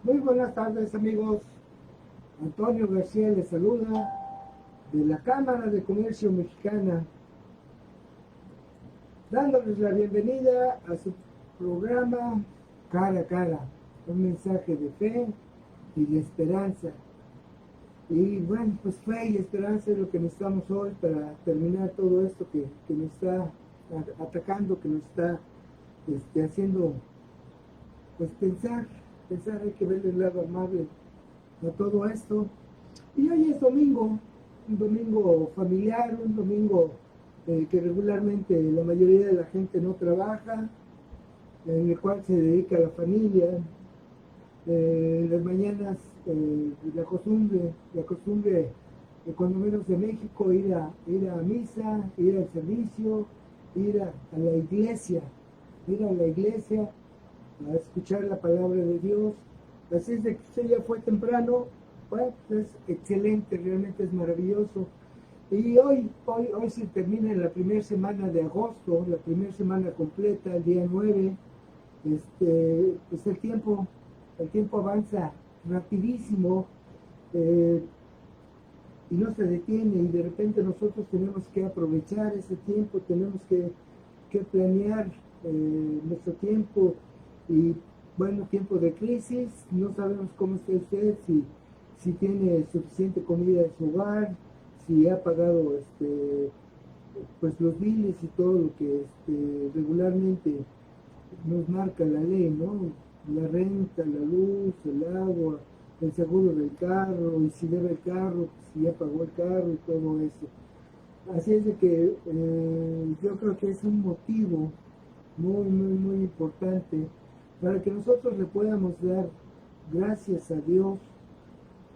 Muy buenas tardes, amigos. Antonio García les saluda de la Cámara de Comercio Mexicana, dándoles la bienvenida a su programa Cara a Cara, un mensaje de fe y de esperanza. Y bueno, pues fe y esperanza es lo que necesitamos hoy para terminar todo esto que nos está atacando, que nos está haciendo pues pensar, hay que ver el lado amable a todo esto. Y hoy es domingo, un domingo familiar, un domingo que regularmente la mayoría de la gente no trabaja, en el cual se dedica a la familia. En las mañanas, la costumbre cuando menos de México, ir a misa, ir al servicio, ir a la iglesia, a escuchar la palabra de Dios. Así es de que usted ya fue temprano, bueno, es excelente, realmente es maravilloso. Y hoy se termina la primera semana de agosto, la primera semana completa, el día 9. Pues el tiempo avanza rapidísimo, eh, y no se detiene, y de repente nosotros tenemos que aprovechar ese tiempo, tenemos que planear nuestro tiempo. Y bueno, tiempo de crisis, no sabemos cómo está usted, si tiene suficiente comida en su hogar, si ha pagado pues los biles y todo lo que regularmente nos marca la ley, ¿no? La renta, la luz, el agua, el seguro del carro, y si debe el carro, si ya pagó el carro y todo eso. Así es de que yo creo que es un motivo muy importante para que nosotros le podamos dar gracias a Dios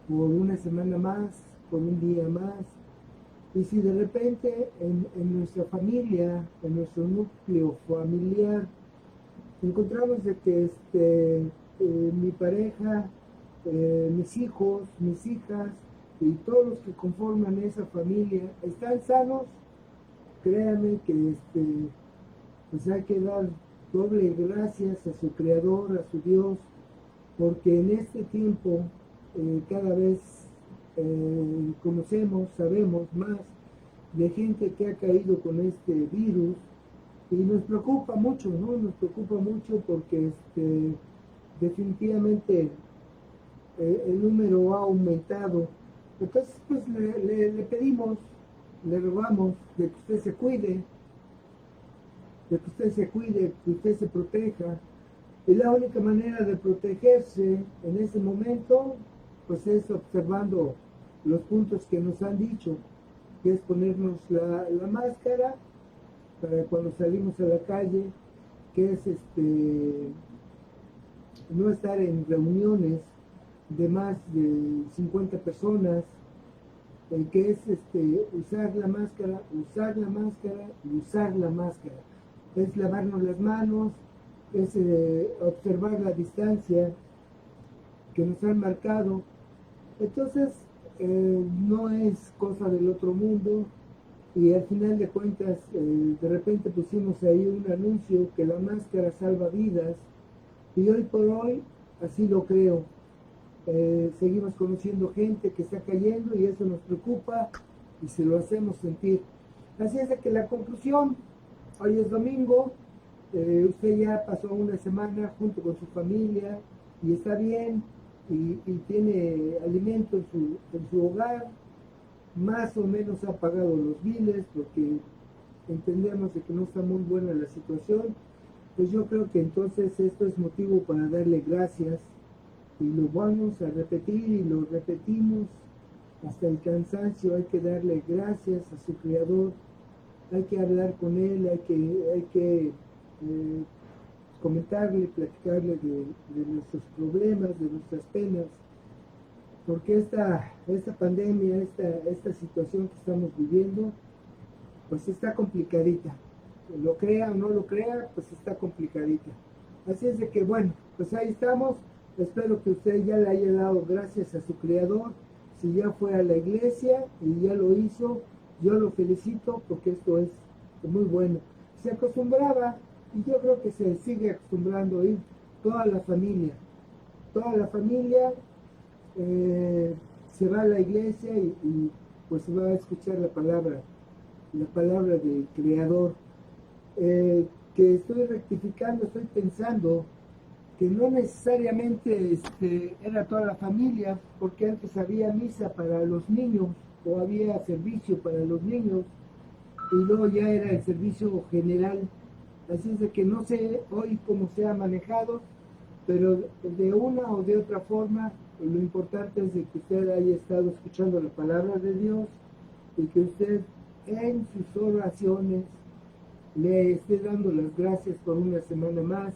por una semana más, por un día más. Y si de repente en nuestra familia, en nuestro núcleo familiar, encontramos de que mi pareja, mis hijos, mis hijas y todos los que conforman esa familia están sanos, créanme que pues hay que dar doble gracias a su creador, a su Dios, porque en este tiempo cada vez conocemos, sabemos más de gente que ha caído con este virus, y nos preocupa mucho, ¿no? Nos preocupa mucho porque definitivamente el número ha aumentado. Entonces, pues le pedimos, le rogamos de que usted se cuide, que usted se proteja. Y la única manera de protegerse en ese momento, pues es observando los puntos que nos han dicho, que es ponernos la máscara para cuando salimos a la calle, que es no estar en reuniones de más de 50 personas, que es usar la máscara, usar la máscara y usar la máscara. Es lavarnos las manos, es observar la distancia que nos han marcado. Entonces, no es cosa del otro mundo. Y al final de cuentas, de repente pusimos ahí un anuncio que la máscara salva vidas, y hoy por hoy así lo creo. Seguimos conociendo gente que está cayendo y eso nos preocupa y se lo hacemos sentir. Así es de que la conclusión, hoy es domingo, usted ya pasó una semana junto con su familia y está bien, y tiene alimento en su hogar, más o menos ha pagado los biles porque entendemos de que no está muy buena la situación. Pues yo creo que entonces esto es motivo para darle gracias, y lo vamos a repetir y lo repetimos hasta el cansancio. Hay que darle gracias a su creador, hay que hablar con él, hay que comentarle, platicarle de nuestros problemas, de nuestras penas, porque esta pandemia, esta situación que estamos viviendo, pues está complicadita. Lo crea o no lo crea, pues está complicadita. Así es de que bueno, pues ahí estamos. Espero que usted ya le haya dado gracias a su creador. Si ya fue a la iglesia y ya lo hizo, yo lo felicito porque esto es muy bueno. Se acostumbraba, y yo creo que se sigue acostumbrando a ir toda la familia, toda la familia se va a la iglesia y pues se va a escuchar la palabra del Creador. Que estoy rectificando, estoy pensando que no necesariamente era toda la familia, porque antes había misa para los niños o había servicio para los niños y luego ya era el servicio general. Así es de que no sé hoy cómo se ha manejado, pero de una o de otra forma, lo importante es de que usted haya estado escuchando la palabra de Dios y que usted en sus oraciones le esté dando las gracias por una semana más.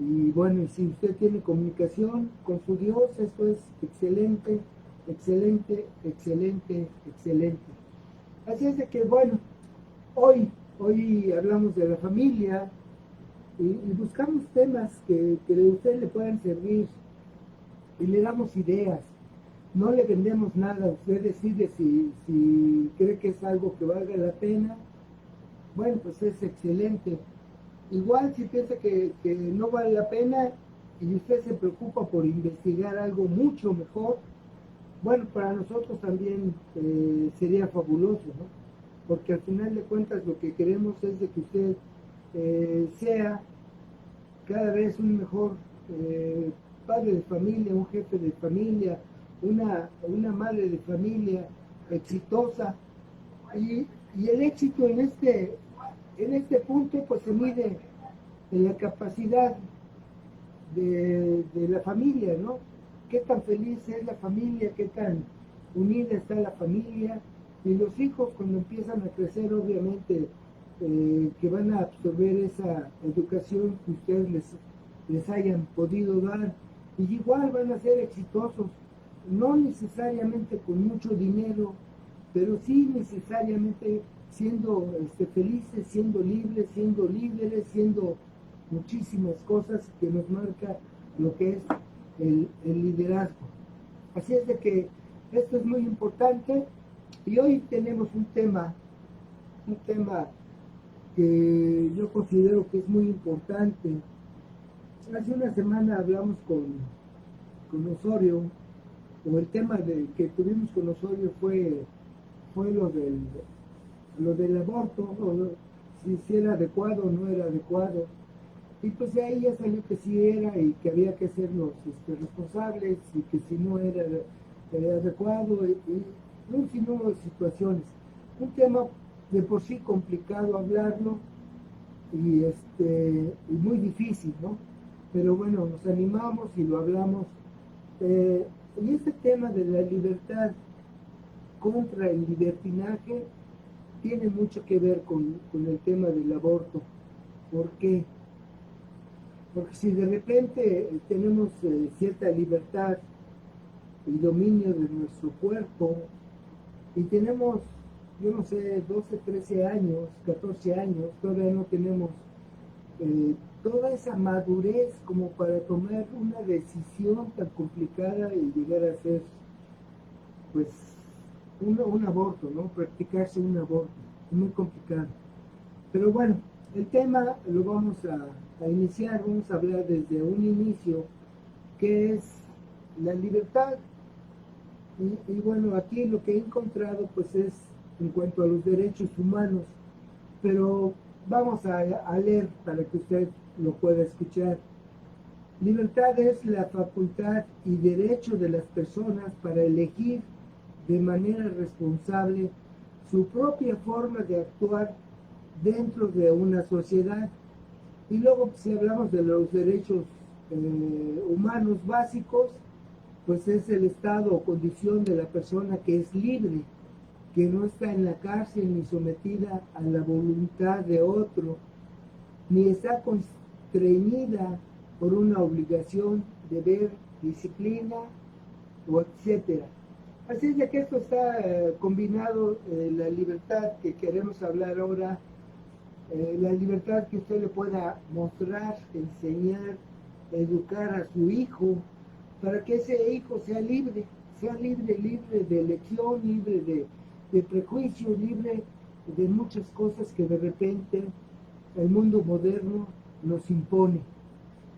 Y bueno, y si usted tiene comunicación con su Dios, esto es excelente, excelente, excelente, excelente. Así es de que bueno, hoy hablamos de la familia y buscamos temas que a usted le puedan servir y le damos ideas. No le vendemos nada, usted decide si cree que es algo que valga la pena. Bueno, pues es excelente. Igual si piensa que no vale la pena y usted se preocupa por investigar algo mucho mejor, bueno, para nosotros también sería fabuloso, ¿no? Porque al final de cuentas lo que queremos es de que usted sea cada vez un mejor padre de familia, un jefe de familia, una madre de familia exitosa. Y el éxito en este punto pues se mide en la capacidad de la familia, ¿no? Qué tan feliz es la familia, qué tan unida está la familia. Y los hijos cuando empiezan a crecer, obviamente, que van a absorber esa educación que ustedes les hayan podido dar. Y igual van a ser exitosos, no necesariamente con mucho dinero, pero sí necesariamente siendo felices, siendo libres, siendo líderes, siendo muchísimas cosas que nos marca lo que es el liderazgo. Así es de que esto es muy importante y hoy tenemos un tema que yo considero que es muy importante. Hace una semana hablamos con Osorio, o el tema que tuvimos con Osorio fue lo del aborto, o si era adecuado o no era adecuado. Y pues de ahí ya salió que sí era y que había que ser los responsables y que si no era adecuado y un sinnúmero de situaciones. Un tema de por sí complicado hablarlo y muy difícil, ¿no? Pero bueno, nos animamos y lo hablamos. Y este tema de la libertad contra el libertinaje tiene mucho que ver con el tema del aborto. ¿Por qué? Porque si de repente tenemos cierta libertad y dominio de nuestro cuerpo y tenemos, yo no sé, 12, 13 años, 14 años, todavía no tenemos toda esa madurez como para tomar una decisión tan complicada y llegar a ser, pues, un aborto, ¿no? Practicarse un aborto, es muy complicado. Pero bueno, el tema lo vamos a iniciar, vamos a hablar desde un inicio, que es la libertad. Y bueno, aquí lo que he encontrado pues es en cuanto a los derechos humanos, pero vamos a leer para que usted lo pueda escuchar. Libertad es la facultad y derecho de las personas para elegir de manera responsable su propia forma de actuar dentro de una sociedad. Y luego, si hablamos de los derechos humanos básicos, pues es el estado o condición de la persona que es libre, que no está en la cárcel ni sometida a la voluntad de otro, ni está constreñida por una obligación, deber, disciplina o etcétera. Así es de que esto está combinado, la libertad que queremos hablar ahora, la libertad que usted le pueda mostrar, enseñar, educar a su hijo, para que ese hijo sea libre de elección, libre de prejuicio, libre de muchas cosas que de repente el mundo moderno nos impone.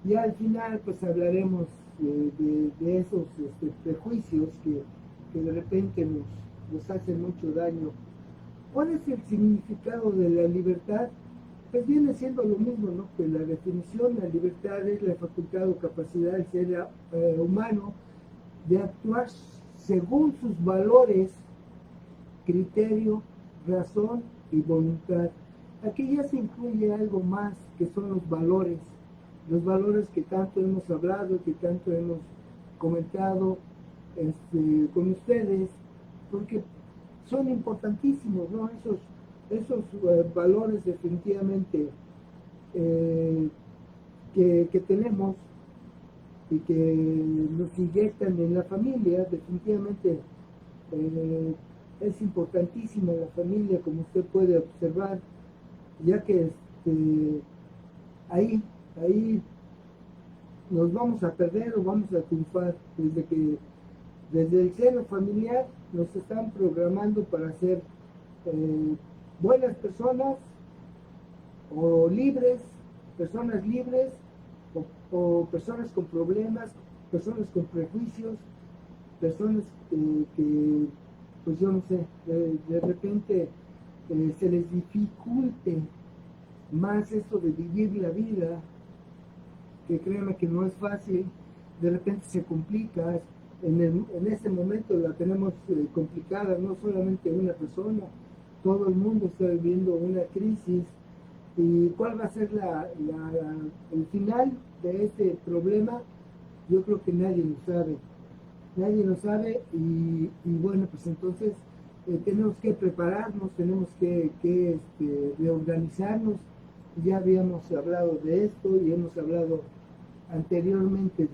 Y al final pues hablaremos de esos prejuicios que de repente nos hacen mucho daño. ¿Cuál es el significado de la libertad? Pues viene siendo lo mismo, ¿no? Que la definición, la libertad es la facultad o capacidad del ser humano de actuar según sus valores, criterio, razón y voluntad. Aquí ya se incluye algo más que son los valores que tanto hemos hablado, que tanto hemos comentado con ustedes, porque son importantísimos, ¿no? Esos valores definitivamente que tenemos y que nos inyectan en la familia, definitivamente es importantísima la familia, como usted puede observar, ya que ahí nos vamos a perder o vamos a triunfar desde el seno familiar nos están programando para ser buenas personas o personas libres o personas con problemas, personas con prejuicios, personas que pues yo no sé, de repente se les dificulte más esto de vivir la vida, que créanme que no es fácil, de repente se complica, en este momento la tenemos complicada, no solamente una persona, todo el mundo está viviendo una crisis. ¿Y cuál va a ser el final de este problema? Yo creo que nadie lo sabe y bueno, pues entonces tenemos que prepararnos, tenemos que reorganizarnos. Ya habíamos hablado de esto y hemos hablado anteriormente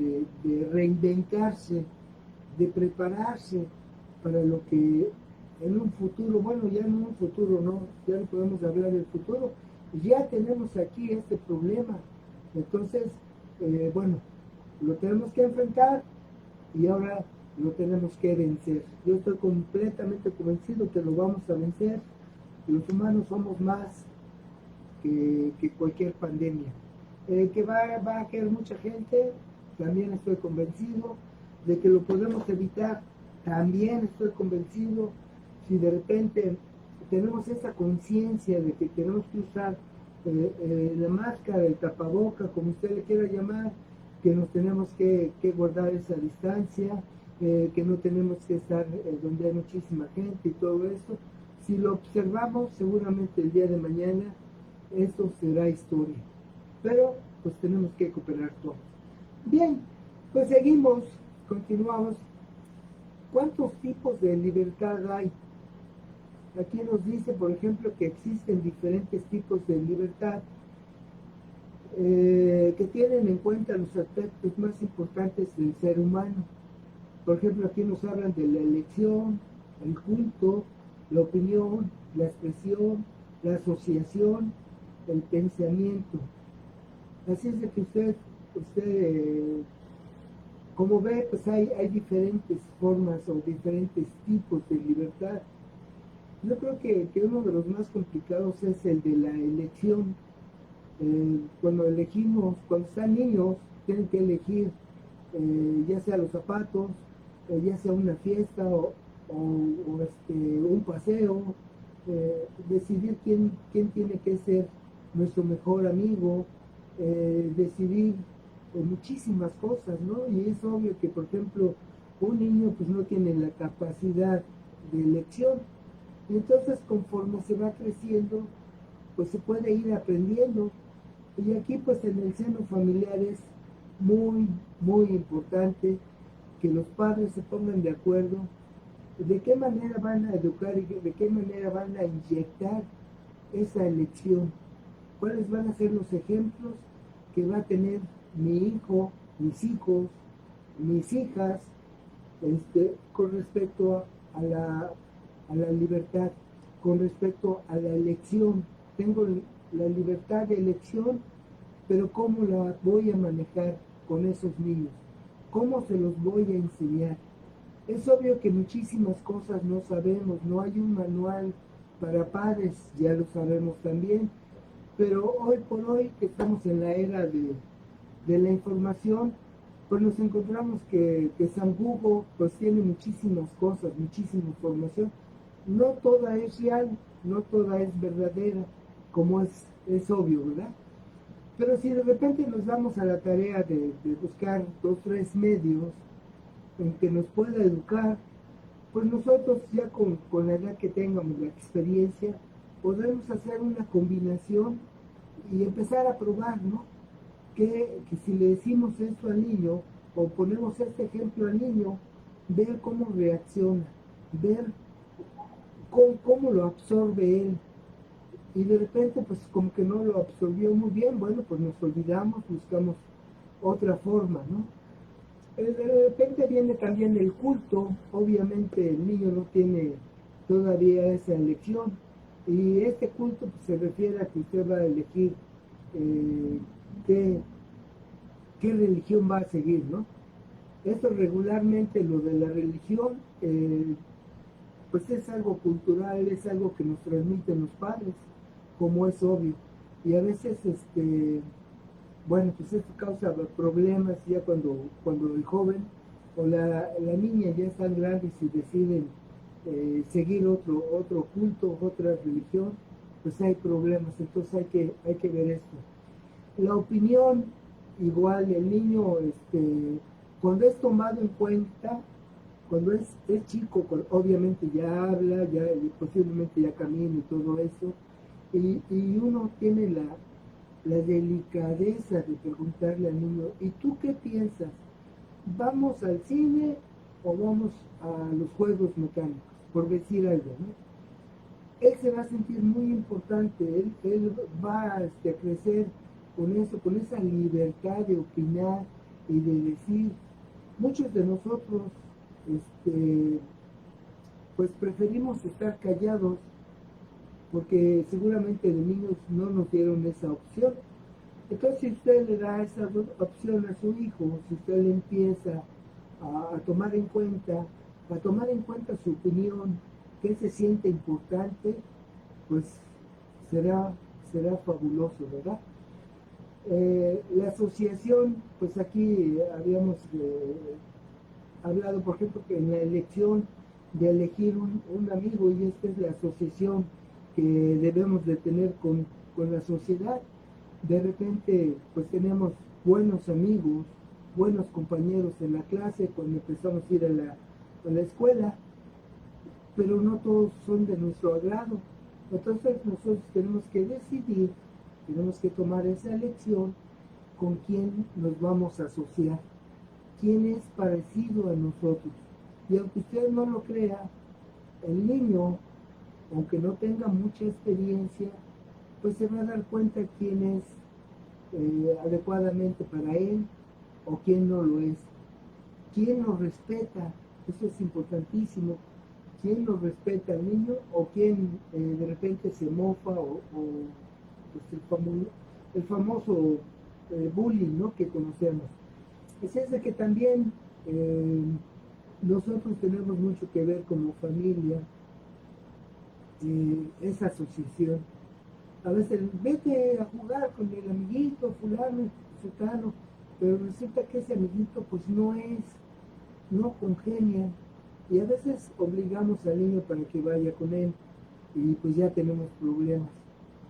de reinventarse, de prepararse para lo que en un futuro, bueno, ya en un futuro no, ya no podemos hablar del futuro, ya tenemos aquí este problema. Entonces, bueno, lo tenemos que enfrentar y ahora lo tenemos que vencer. Yo estoy completamente convencido que lo vamos a vencer. Los humanos somos más que cualquier pandemia. Que va a caer mucha gente, también estoy convencido. De que lo podemos evitar, también estoy convencido. Si de repente tenemos esa conciencia de que tenemos que usar la máscara, el tapaboca, como usted le quiera llamar, que nos tenemos que guardar esa distancia, que no tenemos que estar donde hay muchísima gente y todo esto. Si lo observamos, seguramente el día de mañana esto será historia. Pero pues tenemos que cooperar todos. Bien, pues continuamos. ¿Cuántos tipos de libertad hay? Aquí nos dice, por ejemplo, que existen diferentes tipos de libertad que tienen en cuenta los aspectos más importantes del ser humano. Por ejemplo, aquí nos hablan de la elección, el culto, la opinión, la expresión, la asociación, el pensamiento. Así es de que usted como ve, pues hay diferentes formas o diferentes tipos de libertad. Yo creo que uno de los más complicados es el de la elección. Cuando están niños, tienen que elegir ya sea los zapatos, ya sea una fiesta o un paseo, decidir quién tiene que ser nuestro mejor amigo, decidir muchísimas cosas, ¿no? Y es obvio que, por ejemplo, un niño pues no tiene la capacidad de elección. Y entonces, conforme se va creciendo, pues se puede ir aprendiendo. Y aquí, pues en el seno familiar es muy, muy importante que los padres se pongan de acuerdo de qué manera van a educar y de qué manera van a inyectar esa elección. ¿Cuáles van a ser los ejemplos que va a tener mi hijo, mis hijos, mis hijas, con respecto a la libertad, con respecto a la elección? Tengo la libertad de elección, pero ¿cómo la voy a manejar con esos niños? ¿Cómo se los voy a enseñar? Es obvio que muchísimas cosas no sabemos, no hay un manual para padres, ya lo sabemos también, pero hoy por hoy que estamos en la era de la información, pues nos encontramos que San Google pues tiene muchísimas cosas, muchísima información. No toda es real, no toda es verdadera, como es obvio, ¿verdad? Pero si de repente nos damos a la tarea de buscar 2, 3 medios en que nos pueda educar, pues nosotros ya con la edad que tengamos, la experiencia, podremos hacer una combinación y empezar a probar, ¿no? Que si le decimos esto al niño o ponemos este ejemplo al niño, ver cómo reacciona, ver cómo lo absorbe él. Y de repente, pues como que no lo absorbió muy bien, bueno, pues nos olvidamos, buscamos otra forma, ¿no? De repente viene también el culto, obviamente el niño no tiene todavía esa elección, y este culto pues, se refiere a que usted va a elegir qué, qué religión va a seguir, ¿no? Esto regularmente, lo de la religión, pues es algo cultural, es algo que nos transmiten los padres, como es obvio. Y a veces, bueno, pues esto causa problemas ya cuando el joven o la niña ya están grandes y deciden seguir otro culto, otra religión, pues hay problemas. Entonces hay que ver esto. La opinión, igual, el niño, cuando es tomado en cuenta, cuando es chico, obviamente ya habla, ya posiblemente ya camina y todo eso, y uno tiene la delicadeza de preguntarle al niño, ¿y tú qué piensas? ¿Vamos al cine o vamos a los juegos mecánicos? Por decir algo, ¿no? Él se va a sentir muy importante, él va a crecer con eso, con esa libertad de opinar y de decir. Muchos de nosotros, pues preferimos estar callados porque seguramente de niños no nos dieron esa opción. Entonces, si usted le da esa opción a su hijo, si usted le empieza a tomar en cuenta, su opinión, que él se siente importante, pues será fabuloso, ¿verdad? La asociación, pues aquí habíamos hablado, por ejemplo, que en la elección de elegir un amigo, y esta es la asociación que debemos de tener con la sociedad. De repente, pues tenemos buenos amigos, buenos compañeros en la clase cuando empezamos a ir a la escuela, pero no todos son de nuestro agrado. Entonces nosotros tenemos que decidir, tenemos que tomar esa elección con quién nos vamos a asociar, quién es parecido a nosotros. Y aunque usted no lo crea, el niño, aunque no tenga mucha experiencia, pues se va a dar cuenta quién es adecuadamente para él o quién no lo es. ¿Quién lo respeta? Eso es importantísimo. ¿Quién lo respeta al niño o quién de repente se mofa o pues el famoso bullying, ¿no?, que conocemos? Es de que también nosotros tenemos mucho que ver como familia, esa asociación. A veces vete a jugar con el amiguito fulano, sutano, pero resulta que ese amiguito pues no congenia, y a veces obligamos al niño para que vaya con él y pues ya tenemos problemas.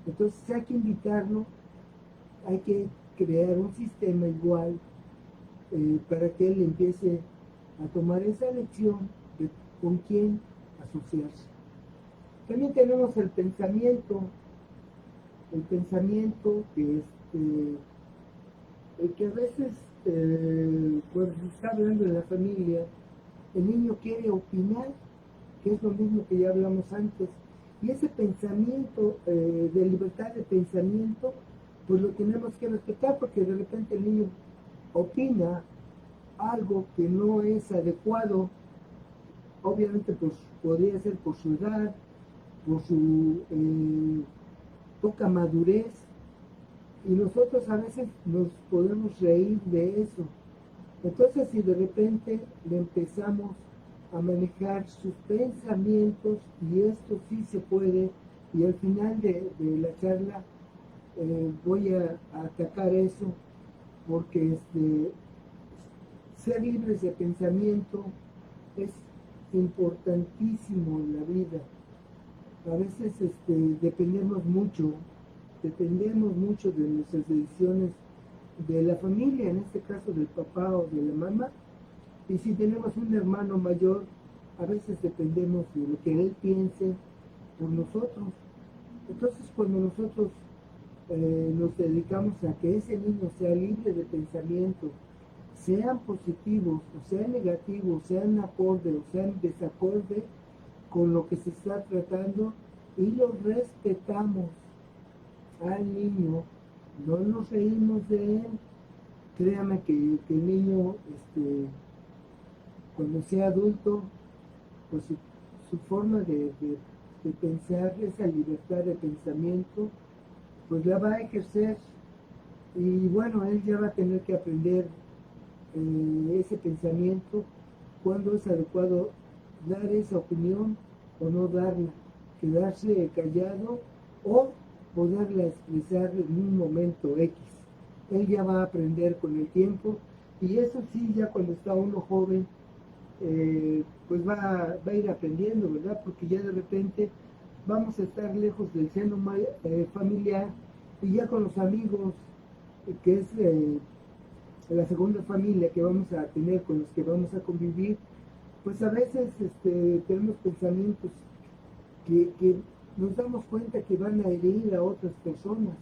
Entonces hay que invitarlo, hay que crear un sistema igual para que él empiece a tomar esa elección de con quién asociarse. También tenemos el pensamiento que a veces cuando se está hablando de la familia, el niño quiere opinar, que es lo mismo que ya hablamos antes, y ese pensamiento de libertad de pensamiento, pues lo tenemos que respetar, porque de repente el niño opina algo que no es adecuado, obviamente pues podría ser por su edad, por su poca madurez, y nosotros a veces nos podemos reír de eso. Entonces, si de repente le empezamos a manejar sus pensamientos, y esto sí se puede, y al final de la charla voy a atacar eso, porque ser libres de pensamiento es importantísimo en la vida. A veces dependemos mucho de nuestras decisiones de la familia, en este caso del papá o de la mamá. Y si tenemos un hermano mayor, a veces dependemos de lo que él piense por nosotros. Entonces, cuando nosotros nos dedicamos a que ese niño sea libre de pensamiento, sean positivos o sean negativos, sean acorde o sean desacorde con lo que se está tratando, y lo respetamos al niño, no nos reímos de él. Créame que el niño, cuando sea adulto, pues su forma de pensar, esa libertad de pensamiento, pues la va a ejercer. Y bueno, él ya va a tener que aprender ese pensamiento, cuándo es adecuado dar esa opinión o no darla, quedarse callado o poderla expresar en un momento X. Él ya va a aprender con el tiempo, y eso sí, ya cuando está uno joven, pues va a ir aprendiendo, ¿verdad? Porque ya de repente vamos a estar lejos del seno familiar, y ya con los amigos, que es la segunda familia que vamos a tener, con los que vamos a convivir, pues a veces tenemos pensamientos que nos damos cuenta que van a herir a otras personas,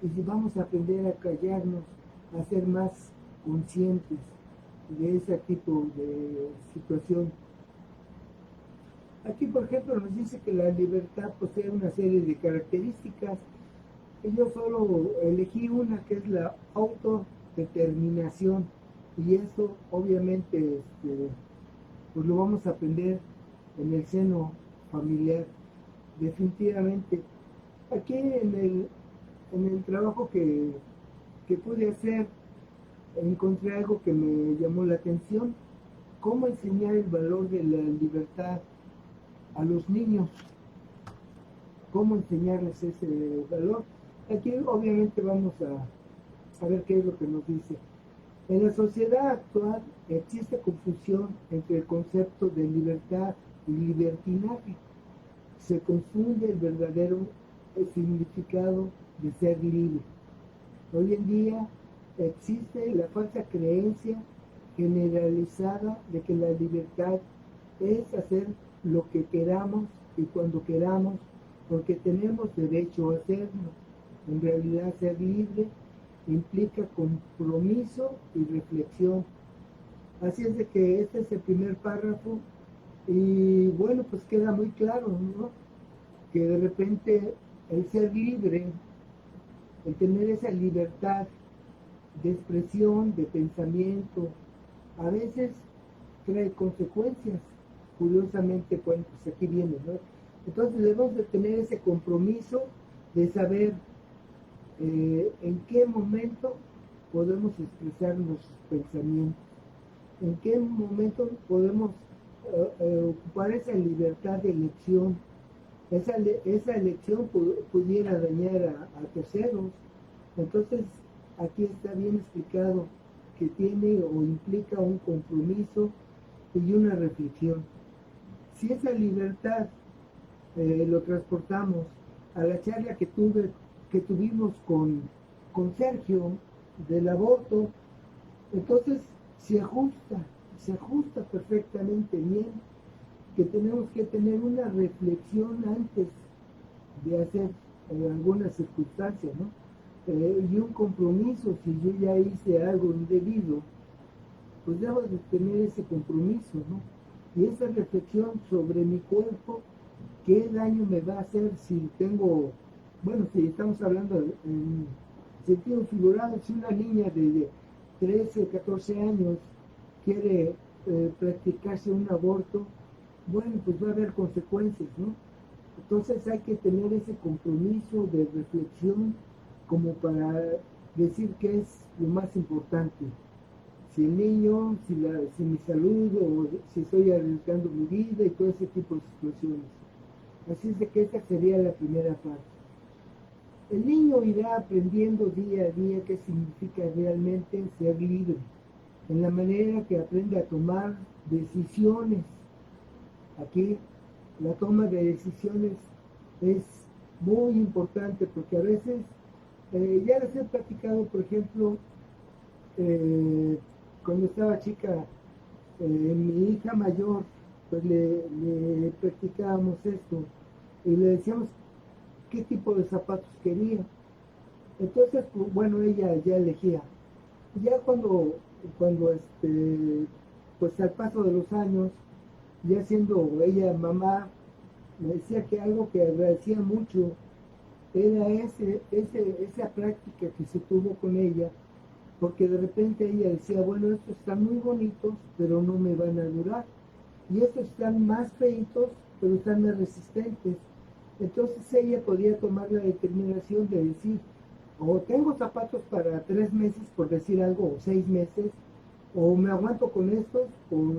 y si vamos a aprender a callarnos, a ser más conscientes de ese tipo de situación. Aquí, por ejemplo, nos dice que la libertad posee una serie de características, y yo solo elegí una, que es la autodeterminación, y eso obviamente pues lo vamos a aprender en el seno familiar, definitivamente. Aquí en el trabajo que pude hacer, encontré algo que me llamó la atención: cómo enseñar el valor de la libertad a los niños, cómo enseñarles ese valor. Aquí obviamente vamos a ver qué es lo que nos dice. En la sociedad actual existe confusión entre el concepto de libertad y libertinaje. Se confunde el verdadero significado de ser libre. Hoy en día existe la falsa creencia generalizada de que la libertad es hacer lo que queramos y cuando queramos, porque tenemos derecho a hacerlo. En realidad, ser libre implica compromiso y reflexión. Así es de que este es el primer párrafo, y bueno, pues queda muy claro, ¿no? Que de repente el ser libre, el tener esa libertad de expresión, de pensamiento, a veces trae consecuencias. Curiosamente, bueno, pues aquí viene, ¿no? Entonces debemos de tener ese compromiso de saber en qué momento podemos expresar nuestros pensamientos, en qué momento podemos ocupar esa libertad de elección. Esa elección pudiera dañar a terceros. Entonces, aquí está bien explicado que tiene o implica un compromiso y una reflexión. Si esa libertad lo transportamos a la charla que tuvimos con Sergio del aborto, entonces se ajusta perfectamente bien, que tenemos que tener una reflexión antes de hacer algunas circunstancias, ¿no? Y un compromiso. Si yo ya hice algo indebido, pues debo de tener ese compromiso, ¿no? Y esa reflexión sobre mi cuerpo, qué daño me va a hacer si tengo, bueno, si estamos hablando en sentido figurado, si una niña de 13, 14 años quiere practicarse un aborto, bueno, pues va a haber consecuencias, ¿no? Entonces hay que tener ese compromiso de reflexión como para decir qué es lo más importante. Si el niño, si mi salud, o si estoy arriesgando mi vida y todo ese tipo de situaciones. Así es de que esta sería la primera parte. El niño irá aprendiendo día a día qué significa realmente ser libre. en la manera que aprende a tomar decisiones. Aquí la toma de decisiones es muy importante porque a veces, ya les he platicado, por ejemplo, cuando estaba chica, mi hija mayor, pues le practicábamos esto y le decíamos qué tipo de zapatos quería. Entonces, pues, bueno, ella ya elegía. Ya cuando pues al paso de los años, ya siendo ella mamá, me decía que algo que agradecía mucho era esa práctica que se tuvo con ella, porque de repente ella decía, bueno, estos están muy bonitos, pero no me van a durar, y estos están más feitos, pero están más resistentes. Entonces ella podía tomar la determinación de decir, o tengo zapatos para 3 meses, por decir algo, o 6 meses, o me aguanto con estos por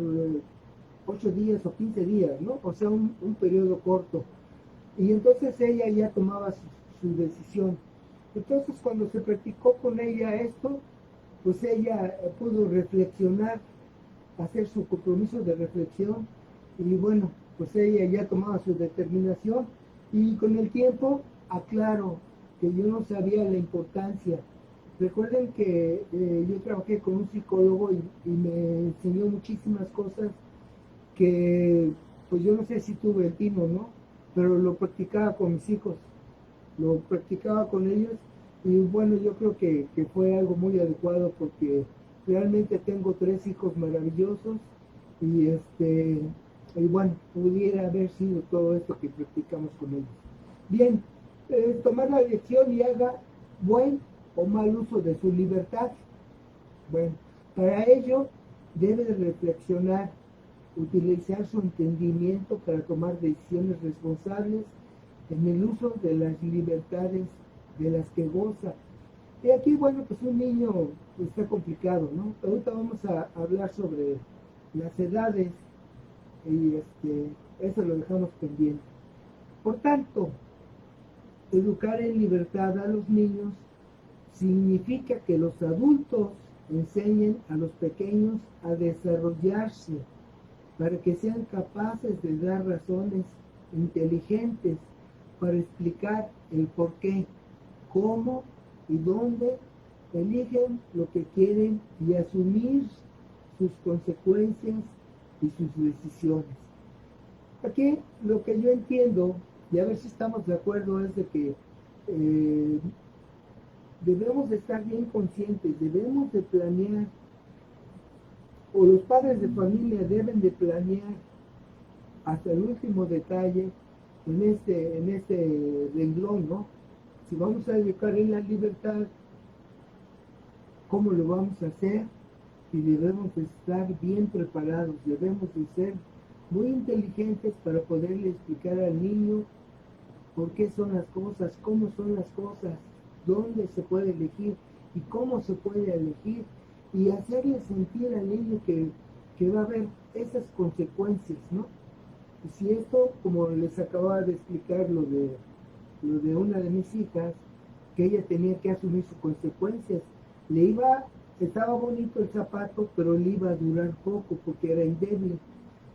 8 días o 15 días, ¿no? O sea, un periodo corto. Y entonces ella ya tomaba su decisión. Entonces cuando se practicó con ella esto, pues ella pudo reflexionar, hacer su compromiso de reflexión y bueno, pues ella ya tomaba su determinación y con el tiempo aclaro que yo no sabía la importancia. Recuerden que yo trabajé con un psicólogo y me enseñó muchísimas cosas que pues yo no sé si tuve el tino, ¿no? Pero lo practicaba con mis hijos, lo practicaba con ellos y bueno, yo creo que fue algo muy adecuado porque realmente tengo 3 hijos maravillosos y bueno, pudiera haber sido todo esto que practicamos con ellos. Bien, tomar la lección y haga buen o mal uso de su libertad. Bueno, para ello debe de reflexionar, utilizar su entendimiento para tomar decisiones responsables en el uso de las libertades de las que goza. Y aquí, bueno, pues un niño está complicado, ¿no? Ahorita vamos a hablar sobre las edades y eso lo dejamos pendiente. Por tanto, educar en libertad a los niños significa que los adultos enseñen a los pequeños a desarrollarse para que sean capaces de dar razones inteligentes para explicar el por qué, cómo y dónde eligen lo que quieren y asumir sus consecuencias y sus decisiones. Aquí lo que yo entiendo, y a ver si estamos de acuerdo, es de que debemos de estar bien conscientes, debemos de planear, o los padres de familia deben de planear hasta el último detalle en este renglón, ¿no? Si vamos a educar en la libertad, ¿cómo lo vamos a hacer? Y debemos de estar bien preparados, debemos de ser muy inteligentes para poderle explicar al niño por qué son las cosas, cómo son las cosas, dónde se puede elegir y cómo se puede elegir, y hacerle sentir al niño que va a haber esas consecuencias, ¿no? Y si esto, como les acababa de explicar lo de una de mis hijas, que ella tenía que asumir sus consecuencias, estaba bonito el zapato, pero le iba a durar poco porque era endeble,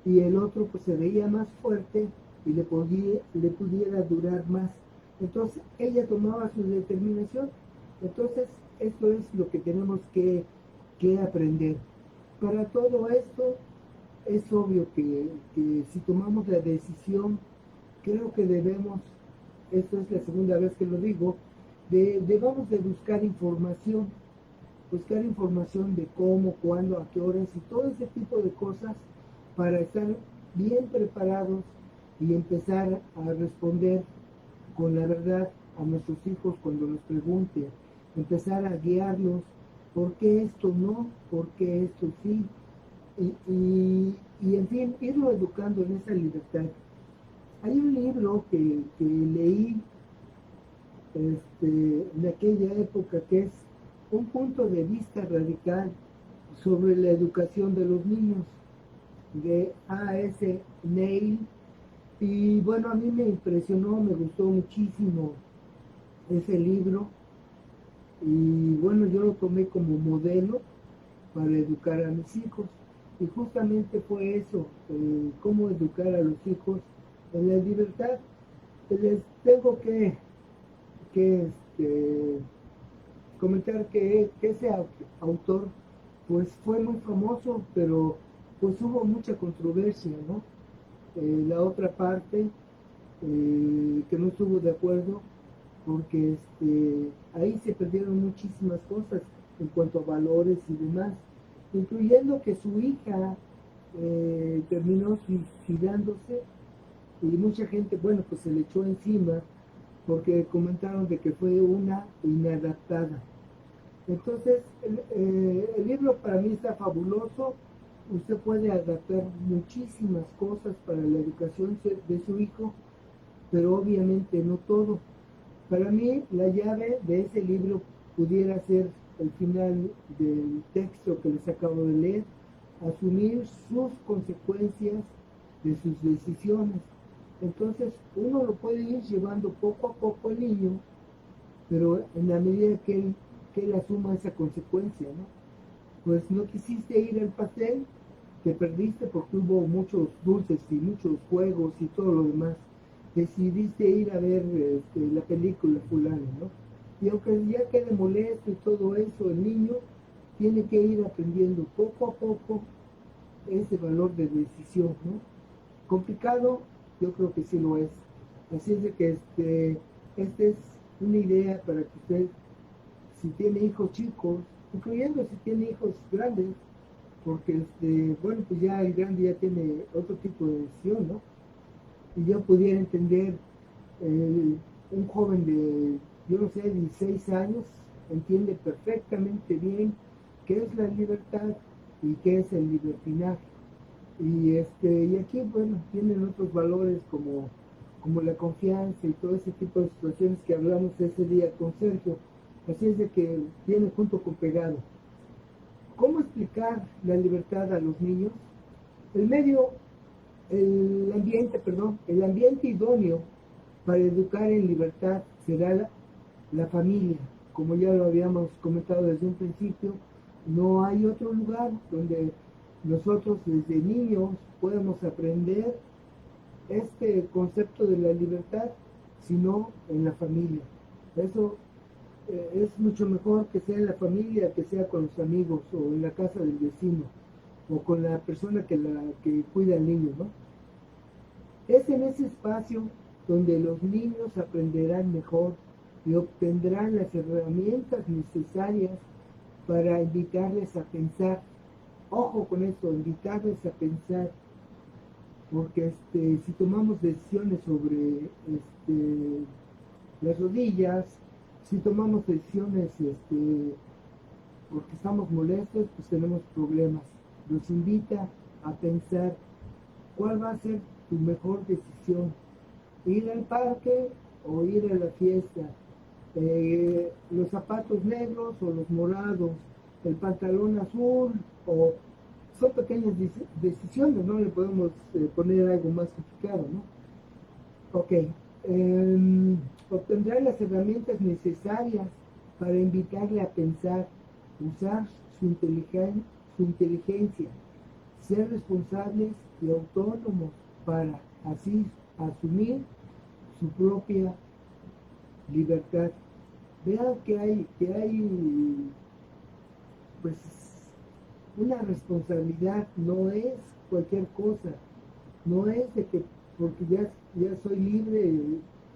y el otro pues se veía más fuerte y le pudiera durar más. Entonces ella tomaba su determinación. Entonces esto es lo que tenemos que aprender. Para todo esto es obvio que si tomamos la decisión, creo que debemos, esto es la segunda vez que lo digo, debamos de buscar información de cómo, cuándo, a qué horas y todo ese tipo de cosas para estar bien preparados y empezar a responder con la verdad a nuestros hijos cuando nos pregunten, empezar a guiarlos, ¿por qué esto no? ¿Por qué esto sí? Y en fin, irlo educando en esa libertad. Hay un libro que leí de aquella época que es un punto de vista radical sobre la educación de los niños, de A.S. Neil. Y bueno, a mí me impresionó, me gustó muchísimo ese libro y bueno, yo lo tomé como modelo para educar a mis hijos. Y justamente fue eso, cómo educar a los hijos en la libertad. Les tengo que comentar que ese autor pues fue muy famoso, pero pues hubo mucha controversia, ¿no? La otra parte que no estuvo de acuerdo porque ahí se perdieron muchísimas cosas en cuanto a valores y demás, incluyendo que su hija terminó suicidándose y mucha gente, bueno, pues se le echó encima porque comentaron de que fue una inadaptada. Entonces, el libro para mí está fabuloso. Usted puede adaptar muchísimas cosas para la educación de su hijo, pero obviamente no todo. Para mí, la llave de ese libro pudiera ser el final del texto que les acabo de leer, asumir sus consecuencias de sus decisiones. Entonces, uno lo puede ir llevando poco a poco al niño, pero en la medida que él asuma esa consecuencia, ¿no? Pues no quisiste ir al pastel, te perdiste porque hubo muchos dulces y muchos juegos y todo lo demás. Decidiste ir a ver la película fulana, ¿no? Y aunque ya quede molesto y todo eso, el niño tiene que ir aprendiendo poco a poco ese valor de decisión, ¿no? Complicado, yo creo que sí lo es. Así es de que esta es una idea para que usted, si tiene hijos chicos, incluyendo si tiene hijos grandes, porque bueno, pues ya el grande ya tiene otro tipo de decisión, ¿no? Y yo pudiera entender, un joven de, yo no sé, 16 años, entiende perfectamente bien qué es la libertad y qué es el libertinaje. Y aquí, bueno, tienen otros valores como la confianza y todo ese tipo de situaciones que hablamos ese día con Sergio. Así es de que viene junto con pegado. ¿Cómo explicar la libertad a los niños? El medio, el ambiente idóneo para educar en libertad será la familia. Como ya lo habíamos comentado desde un principio, no hay otro lugar donde nosotros desde niños podemos aprender este concepto de la libertad, sino en la familia. Eso es mucho mejor que sea en la familia, que sea con los amigos o en la casa del vecino o con la persona que cuida al niño, ¿no? Es en ese espacio donde los niños aprenderán mejor y obtendrán las herramientas necesarias para invitarles a pensar. Ojo con esto, invitarles a pensar, porque si tomamos decisiones sobre las rodillas, si tomamos decisiones porque estamos molestos, pues tenemos problemas. Nos invita a pensar cuál va a ser tu mejor decisión, ir al parque o ir a la fiesta, los zapatos negros o los morados, el pantalón azul, o son pequeñas decisiones, no le podemos poner algo más complicado, ¿no? Ok, obtendrá las herramientas necesarias para invitarle a pensar, usar su inteligencia, ser responsables y autónomos para así asumir su propia libertad. Vean que hay pues una responsabilidad, no es cualquier cosa, no es de que porque ya soy libre,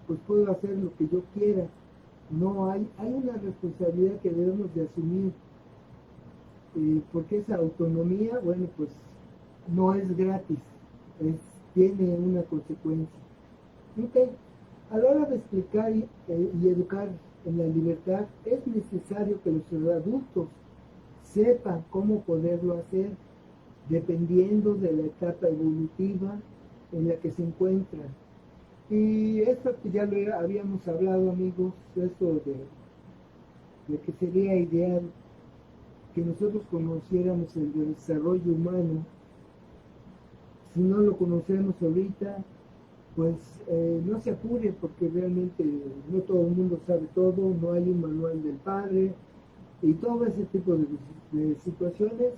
pues puedo hacer lo que yo quiera. No, hay una responsabilidad que debemos de asumir, porque esa autonomía, bueno, pues no es gratis, tiene una consecuencia. Okay. A la hora de explicar y educar en la libertad, es necesario que los adultos sepan cómo poderlo hacer, dependiendo de la etapa evolutiva en la que se encuentran. Y esto que ya lo habíamos hablado, amigos, esto de que sería ideal que nosotros conociéramos el desarrollo humano. Si no lo conocemos ahorita, pues no se apure, porque realmente no todo el mundo sabe todo, no hay un manual del padre, y todo ese tipo de situaciones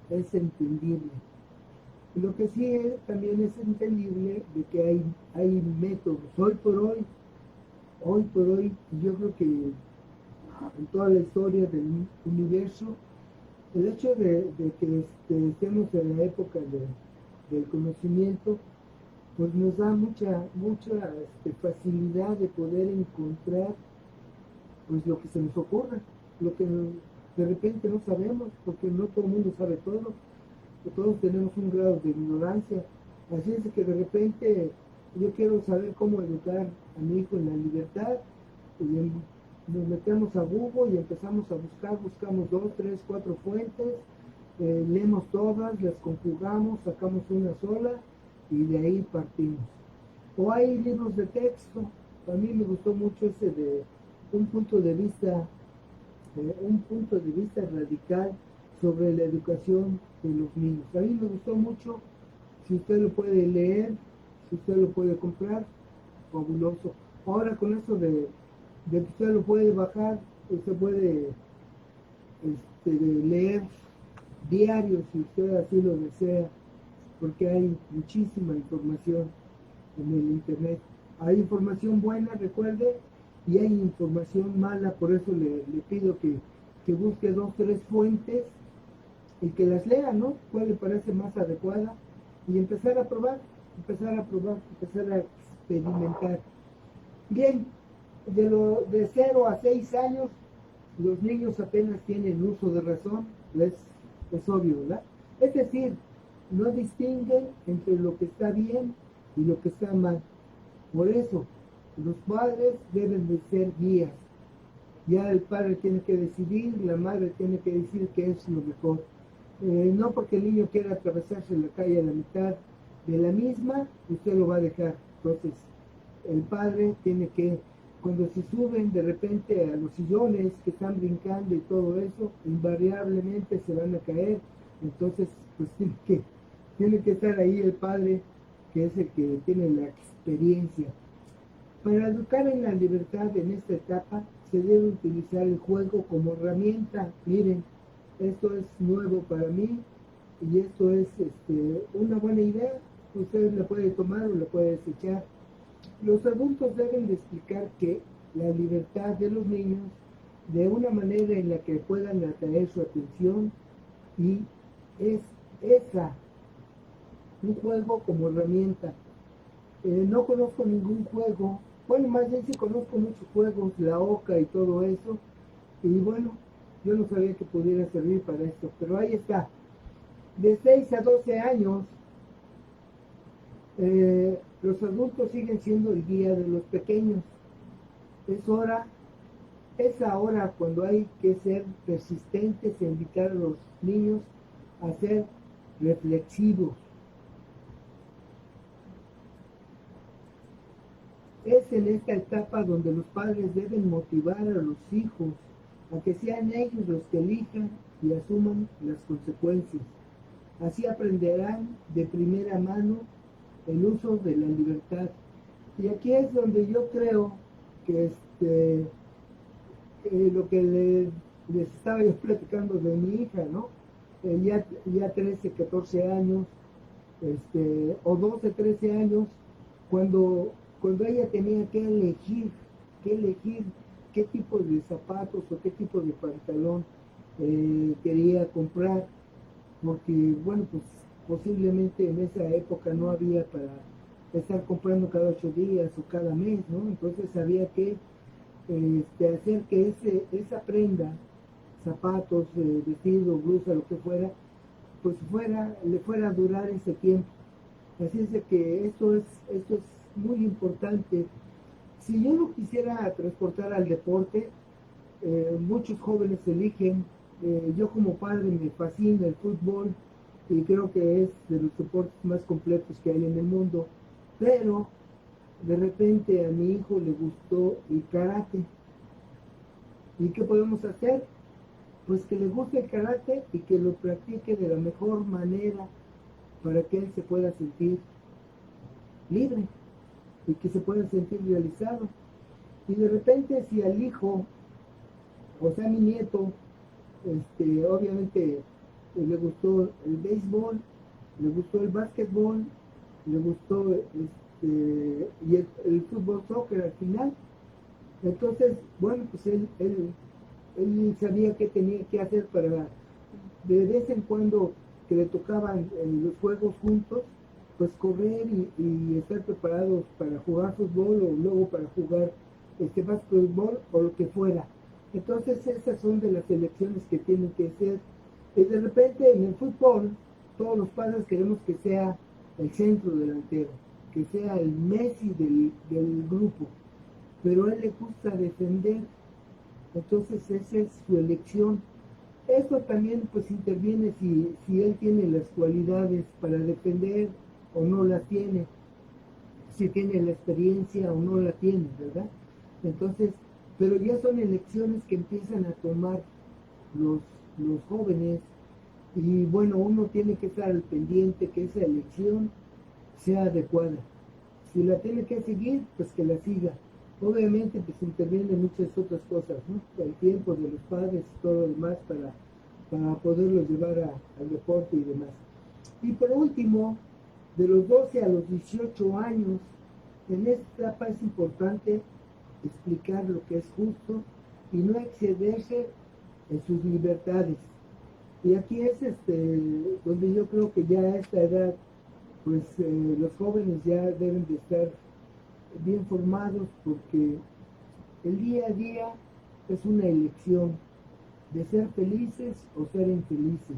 es entendible. Lo que sí también es entendible de que hay métodos. Hoy por hoy, yo creo que en toda la historia del universo, el hecho de que estemos en la época del conocimiento, pues nos da mucha facilidad de poder encontrar pues lo que se nos ocurra, lo que de repente no sabemos, porque no todo el mundo sabe todo, que todos tenemos un grado de ignorancia. Así es que de repente yo quiero saber cómo educar a mi hijo en la libertad, y nos metemos a Google y empezamos a buscamos 2, 3, 4 fuentes, leemos todas, las conjugamos, sacamos una sola y de ahí partimos. O hay libros de texto. A mí me gustó mucho ese de un punto de vista, radical sobre la educación de los niños. A mí me gustó mucho. Si usted lo puede leer, si usted lo puede comprar, fabuloso. Ahora con eso de que usted lo puede bajar, usted puede leer diario si usted así lo desea, porque hay muchísima información en el internet. Hay información buena, recuerde, y hay información mala. Por eso le pido que busque 2, 3 fuentes y que las lea, ¿no? ¿Cuál le parece más adecuada? Y empezar a probar, empezar a experimentar. Bien, de 0 a 6 años, los niños apenas tienen uso de razón, es obvio, ¿verdad? Es decir, no distinguen entre lo que está bien y lo que está mal. Por eso, los padres deben de ser guías. Ya el padre tiene que decidir, la madre tiene que decir qué es lo mejor. No porque el niño quiera atravesarse la calle a la mitad de la misma, usted lo va a dejar. Entonces, el padre tiene que, cuando se suben de repente a los sillones que están brincando y todo eso, invariablemente se van a caer. Entonces, pues tiene que estar ahí el padre, que es el que tiene la experiencia. Para educar en la libertad en esta etapa, se debe utilizar el juego como herramienta. Miren, esto es nuevo para mí y esto es una buena idea. Usted la puede tomar o la puede desechar. Los adultos deben de explicar que la libertad de los niños de una manera en la que puedan atraer su atención, y es esa, un juego como herramienta. No conozco ningún juego, bueno, más bien sí conozco muchos juegos, la Oca y todo eso, y bueno, yo no sabía que pudiera servir para esto, pero ahí está. De 6 a 12 años, los adultos siguen siendo el guía de los pequeños. Es ahora cuando hay que ser persistentes e invitar a los niños a ser reflexivos. Es en esta etapa donde los padres deben motivar a los hijos a que sean ellos los que elijan y asuman las consecuencias. Así aprenderán de primera mano el uso de la libertad. Y aquí es donde yo creo que lo que les estaba yo platicando de mi hija, ¿no? Ya 13, 14 años, o 12, 13 años, cuando ella tenía que elegir qué tipo de zapatos o qué tipo de pantalón quería comprar, porque bueno, pues posiblemente en esa época no había para estar comprando cada 8 días o cada mes, ¿no? Entonces había que hacer que esa prenda, zapatos, vestido, blusa, lo que fuera, pues le fuera a durar ese tiempo. Así es de que esto es muy importante. Si yo lo quisiera transportar al deporte, muchos jóvenes eligen, yo como padre me fascina el fútbol y creo que es de los deportes más completos que hay en el mundo, pero de repente a mi hijo le gustó el karate. ¿Y qué podemos hacer? Pues que le guste el karate y que lo practique de la mejor manera para que él se pueda sentir libre y que se pueda sentir realizado. Y de repente si al hijo, o sea mi nieto, Obviamente le gustó el béisbol, le gustó el básquetbol, le gustó y el fútbol soccer al final. Entonces, bueno, pues él sabía que tenía que hacer para, de vez en cuando que le tocaban los juegos juntos, pues correr y estar preparados para jugar fútbol o luego para jugar básquetbol o lo que fuera. Entonces esas son de las elecciones que tienen que ser. Y de repente en el fútbol, todos los padres queremos que sea el centro delantero, que sea el Messi del grupo, pero a él le gusta defender, entonces esa es su elección. Esto también pues interviene si él tiene las cualidades para defender o no las tiene, si tiene la experiencia o no la tiene, ¿verdad? Entonces, pero ya son elecciones que empiezan a tomar los, los jóvenes y bueno, uno tiene que estar al pendiente que esa elección sea adecuada. Si la tiene que seguir, pues que la siga. Obviamente pues intervienen muchas otras cosas, ¿no? El tiempo de los padres y todo lo demás para poderlos llevar al deporte y demás. Y por último, de los 12 a los 18 años, en esta etapa es importante explicar lo que es justo y no excederse en sus libertades. Y aquí es donde yo creo que ya a esta edad, pues los jóvenes ya deben de estar bien formados porque el día a día es una elección de ser felices o ser infelices,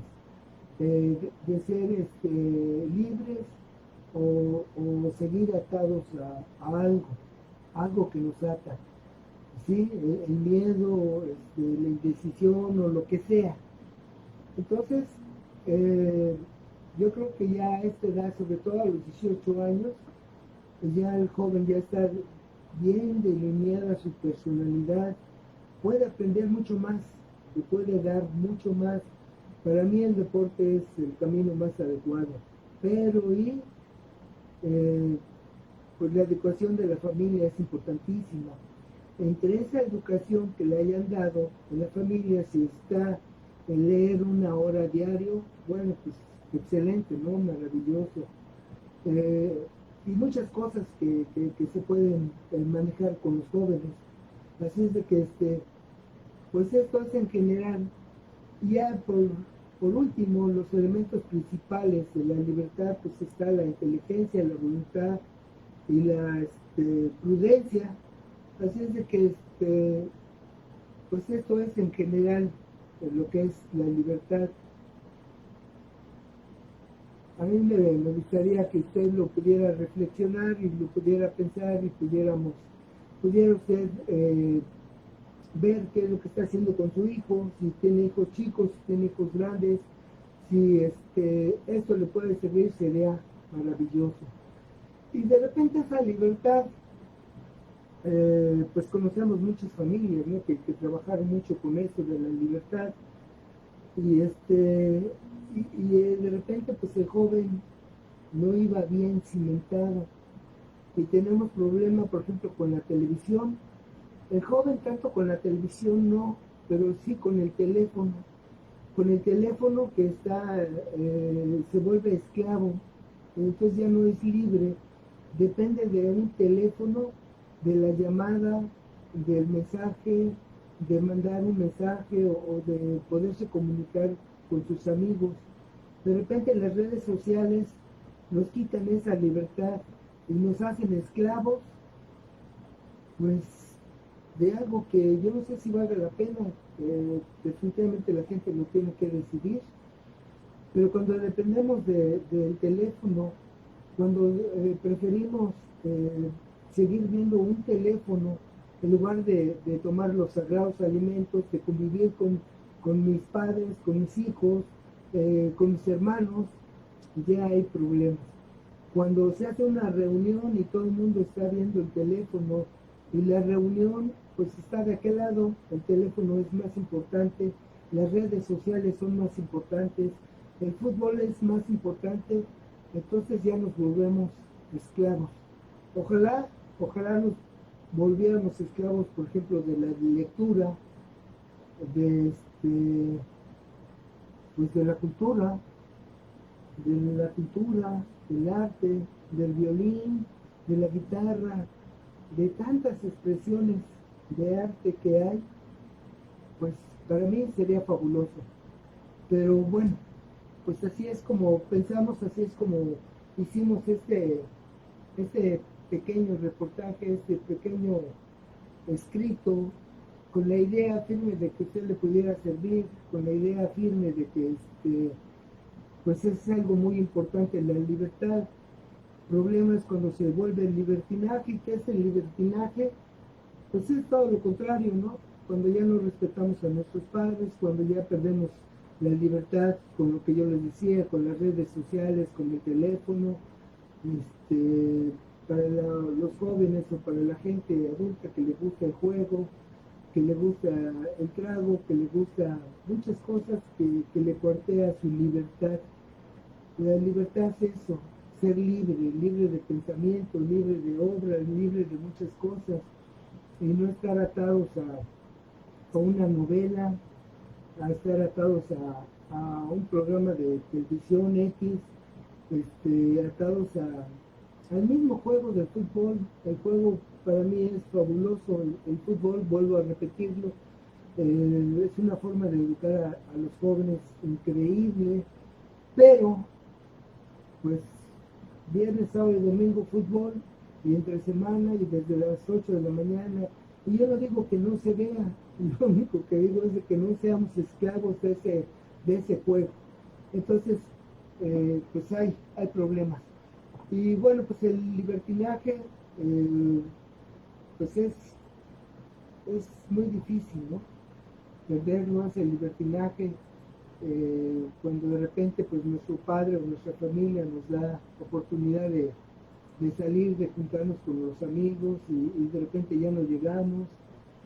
de ser libres o seguir atados algo que nos ata, ¿sí? El miedo, la indecisión o lo que sea. Entonces, yo creo que ya a esta edad, sobre todo a los 18 años, pues ya el joven ya está bien delineada su personalidad, puede aprender mucho más, le puede dar mucho más. Para mí el deporte es el camino más adecuado, pero pues la educación de la familia es importantísima. Entre esa educación que le hayan dado en la familia, si está en leer una hora diario, bueno, pues excelente, ¿no? Maravilloso. Y muchas cosas que se pueden manejar con los jóvenes. Así es de que pues esto es en general. Y ya por último, los elementos principales de la libertad, pues está la inteligencia, la voluntad y la prudencia. Así es de que pues esto es en general lo que es la libertad. A mí me gustaría que usted lo pudiera reflexionar y lo pudiera pensar y pudiera usted ver qué es lo que está haciendo con su hijo, si tiene hijos chicos, si tiene hijos grandes, si esto le puede servir, sería maravilloso. Y de repente esa libertad, pues conocemos muchas familias, ¿no? que trabajaron mucho con esto de la libertad y de repente pues el joven no iba bien cimentado y tenemos problemas por ejemplo con la televisión. El joven tanto con la televisión no, pero sí con el teléfono que se vuelve esclavo, entonces ya no es libre, depende de un teléfono, de la llamada, del mensaje, de mandar un mensaje o de poderse comunicar con sus amigos. De repente las redes sociales nos quitan esa libertad y nos hacen esclavos, pues de algo que yo no sé si vale la pena. Definitivamente la gente lo tiene que decidir, pero cuando dependemos del teléfono, cuando preferimos seguir viendo un teléfono en lugar de tomar los sagrados alimentos, de convivir con mis padres, con mis hijos, con mis hermanos, ya hay problemas. Cuando se hace una reunión y todo el mundo está viendo el teléfono y la reunión pues está de aquel lado, el teléfono es más importante, las redes sociales son más importantes, el fútbol es más importante, entonces ya nos volvemos esclavos. Ojalá nos volviéramos esclavos, por ejemplo, de la lectura, pues de la cultura, del arte, del violín, de la guitarra, de tantas expresiones de arte que hay, pues para mí sería fabuloso. Pero bueno, pues así es como pensamos, así es como hicimos este pequeño reportaje, este pequeño escrito, con la idea firme de que usted le pudiera servir, con la idea firme de que pues es algo muy importante la libertad. El problema es cuando se vuelve el libertinaje. ¿Qué es el libertinaje? Pues es todo lo contrario, ¿no? Cuando ya no respetamos a nuestros padres, cuando ya perdemos la libertad, con lo que yo les decía, con las redes sociales, con el teléfono, para los jóvenes o para la gente adulta que le gusta el juego, que le gusta el trago, que le gusta muchas cosas que le cuartea su libertad. La libertad es eso, ser libre, libre de pensamiento, libre de obra, libre de muchas cosas, y no estar atados a una novela, a estar atados a un programa de televisión X, atados al mismo juego del fútbol. El juego para mí es fabuloso, el fútbol, vuelvo a repetirlo, es una forma de educar a los jóvenes increíble, pero pues viernes, sábado y domingo fútbol, y entre semana y desde las 8 de la mañana, y yo no digo que no se vea, lo único que digo es de que no seamos esclavos de ese juego. Entonces, pues hay problemas. Y bueno, pues el libertinaje, pues es muy difícil, ¿no? Perderlo es el libertinaje, cuando de repente pues nuestro padre o nuestra familia nos da oportunidad de salir, de juntarnos con los amigos, y de repente ya no llegamos,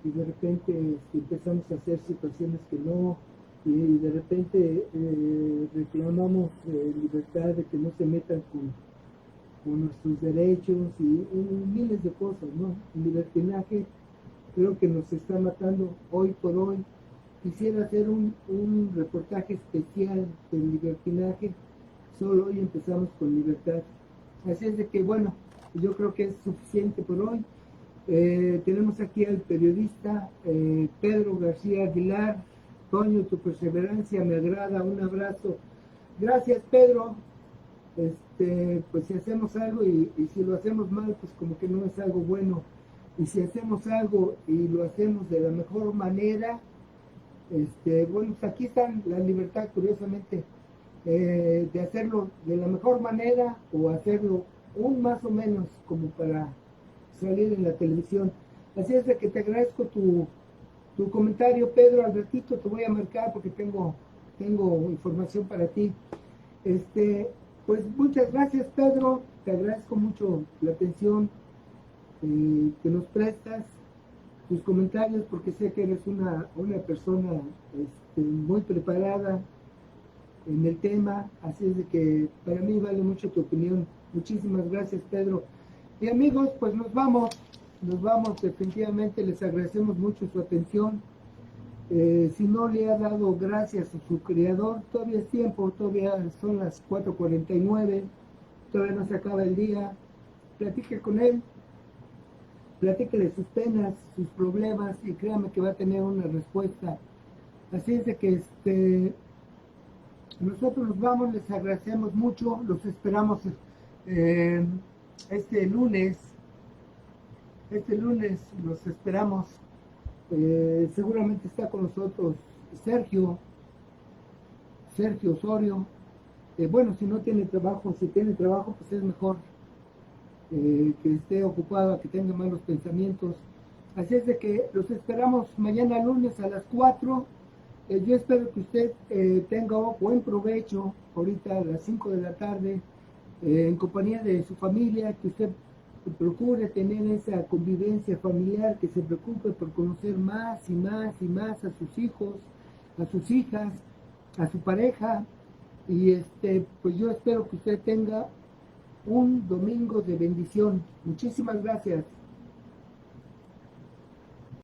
y de repente empezamos a hacer situaciones que no, y de repente reclamamos libertad, de que no se metan con nuestros derechos y miles de cosas, ¿no? El libertinaje creo que nos está matando hoy por hoy. Quisiera hacer un reportaje especial del libertinaje. Solo hoy empezamos con libertad. Así es de que, bueno, yo creo que es suficiente por hoy. Tenemos aquí al periodista Pedro García Aguilar. Toño, tu perseverancia me agrada. Un abrazo. Gracias, Pedro. Pues si hacemos algo y si lo hacemos mal, pues como que no es algo bueno. Y si hacemos algo y lo hacemos de la mejor manera, bueno, pues aquí está la libertad, curiosamente, de hacerlo de la mejor manera o hacerlo un más o menos como para salir en la televisión. Así es de que te agradezco tu comentario, Pedro. Al ratito te voy a marcar porque tengo información para ti. Pues muchas gracias, Pedro. Te agradezco mucho la atención que nos prestas, tus comentarios, porque sé que eres una persona muy preparada en el tema, así es de que para mí vale mucho tu opinión. Muchísimas gracias, Pedro. Y amigos, pues nos vamos, definitivamente les agradecemos mucho su atención. Si no le ha dado gracias a su creador, todavía es tiempo, todavía son las 4:49, todavía no se acaba el día. Platique con él, platíquele sus penas, sus problemas, y créame que va a tener una respuesta. Así es de que nosotros nos vamos, les agradecemos mucho, los esperamos este lunes los esperamos. Seguramente está con nosotros Sergio Osorio. Bueno, si no tiene trabajo, si tiene trabajo, pues es mejor que esté ocupado, que tenga malos pensamientos. Así es de que los esperamos mañana lunes a las 4. Yo espero que usted tenga buen provecho ahorita a las 5 de la tarde, en compañía de su familia, que usted procure tener esa convivencia familiar, que se preocupe por conocer más y más y más a sus hijos, a sus hijas, a su pareja. Y pues yo espero que usted tenga un domingo de bendición. Muchísimas gracias.